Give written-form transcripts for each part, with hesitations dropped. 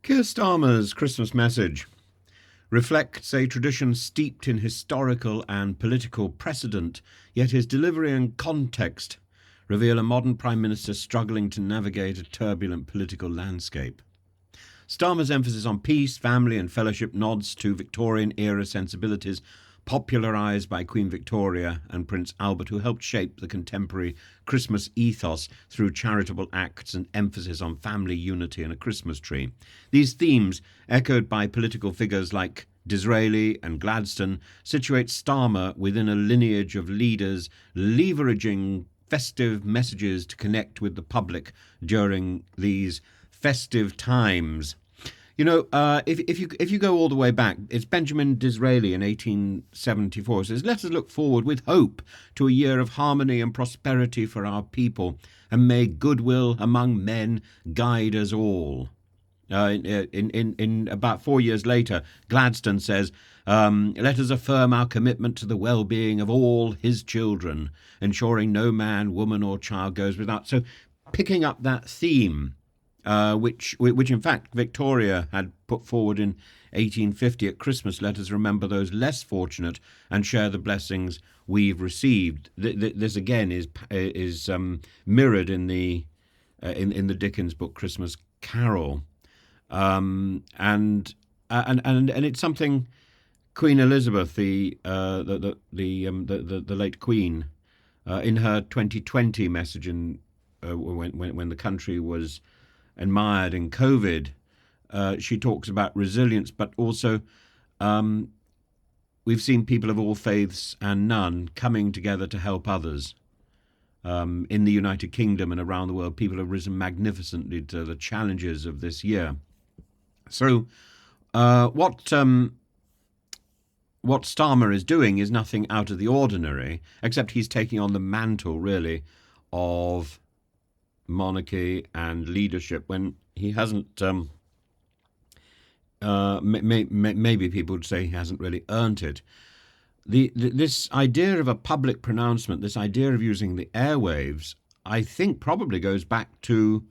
Keir Starmer's Christmas message reflects a tradition steeped in historical and political precedent, yet his delivery and context reveal a modern Prime Minister struggling to navigate a turbulent political landscape. Starmer's emphasis on peace, family and fellowship nods to Victorian-era sensibilities popularised by Queen Victoria and Prince Albert, who helped shape the contemporary Christmas ethos through charitable acts and emphasis on family unity and a Christmas tree. These themes, echoed by political figures like Disraeli and Gladstone, situate Starmer within a lineage of leaders leveraging festive messages to connect with the public during these festive times. You know, if you go all the way back, it's Benjamin Disraeli in 1874 says, "Let us look forward with hope to a year of harmony and prosperity for our people, and may goodwill among men guide us all." In about 4 years later, Gladstone says, "Let us affirm our commitment to the well-being of all his children, ensuring no man, woman, or child goes without." So, picking up that theme. Which in fact Victoria had put forward in 1850 at Christmas. Let us remember those less fortunate and share the blessings we've received. This again is mirrored in the Dickens book Christmas Carol, and it's something Queen Elizabeth, the late Queen, in her 2020 message, when the country was admired in COVID, she talks about resilience, but also we've seen people of all faiths and none coming together to help others. In the United Kingdom and around the world, people have risen magnificently to the challenges of this year. So what Starmer is doing is nothing out of the ordinary, except he's taking on the mantle, really, of monarchy and leadership when he hasn't. Maybe people would say he hasn't really earned it. This idea of a public pronouncement, this idea of using the airwaves, I think probably goes back to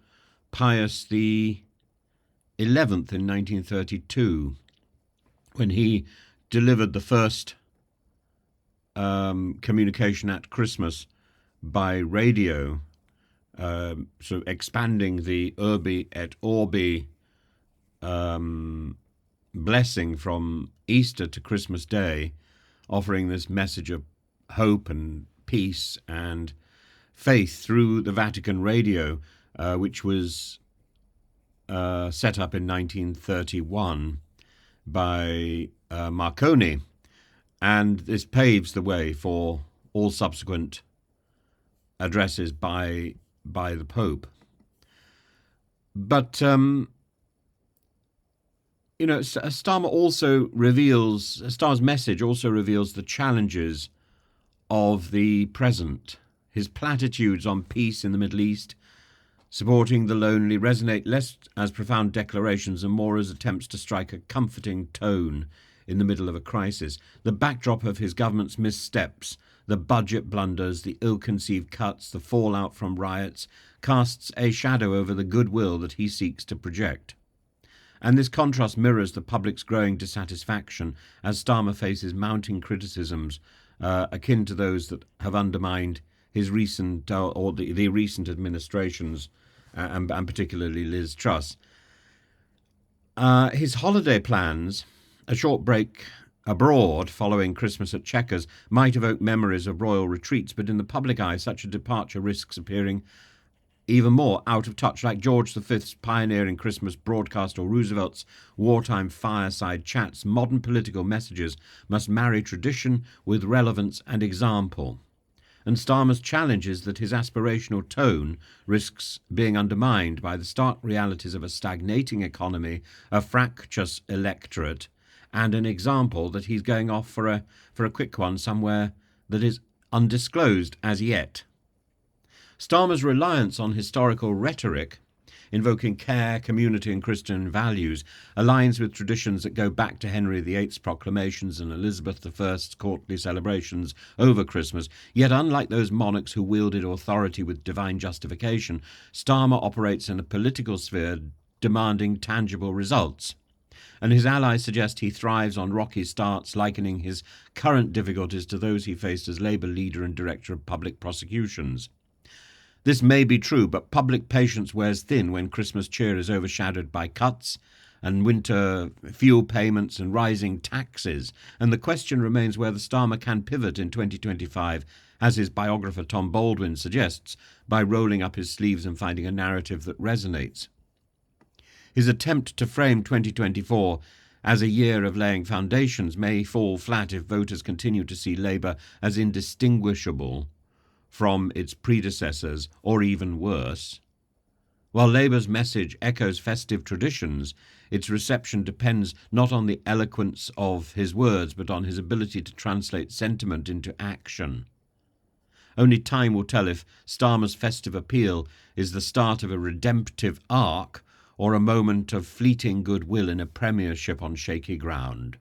Pius the 11th in 1932, when he delivered the first communication at Christmas by radio. So expanding the Urbi et Orbi blessing from Easter to Christmas Day, offering this message of hope and peace and faith through the Vatican radio, which was set up in 1931 by Marconi. And this paves the way for all subsequent addresses by the Pope. But, Starmer's message also reveals the challenges of the present. His platitudes on peace in the Middle East, supporting the lonely, resonate less as profound declarations and more as attempts to strike a comforting tone in the middle of a crisis. The backdrop of his government's missteps, the budget blunders, the ill-conceived cuts, the fallout from riots, casts a shadow over the goodwill that he seeks to project. And this contrast mirrors the public's growing dissatisfaction as Starmer faces mounting criticisms akin to those that have undermined his recent, or the recent administrations, and particularly Liz Truss. His holiday plans, a short break abroad following Christmas at Chequers, might evoke memories of royal retreats, but in the public eye such a departure risks appearing even more out of touch, like George V's pioneering Christmas broadcast or Roosevelt's wartime fireside chats. Modern political messages must marry tradition with relevance and example. And Starmer's challenge is that his aspirational tone risks being undermined by the stark realities of a stagnating economy, a fractious electorate, and an example that he's going off for a quick one somewhere that is undisclosed as yet. Starmer's reliance on historical rhetoric, invoking care, community and Christian values, aligns with traditions that go back to Henry VIII's proclamations and Elizabeth I's courtly celebrations over Christmas. Yet unlike those monarchs who wielded authority with divine justification, Starmer operates in a political sphere demanding tangible results. And his allies suggest he thrives on rocky starts, likening his current difficulties to those he faced as Labour leader and director of public prosecutions. This may be true, but public patience wears thin when Christmas cheer is overshadowed by cuts and winter fuel payments and rising taxes. And the question remains whether Starmer can pivot in 2025, as his biographer Tom Baldwin suggests, by rolling up his sleeves and finding a narrative that resonates. His attempt to frame 2024 as a year of laying foundations may fall flat if voters continue to see Labour as indistinguishable from its predecessors, or even worse. While Labour's message echoes festive traditions, its reception depends not on the eloquence of his words, but on his ability to translate sentiment into action. Only time will tell if Starmer's festive appeal is the start of a redemptive arc or a moment of fleeting goodwill in a premiership on shaky ground.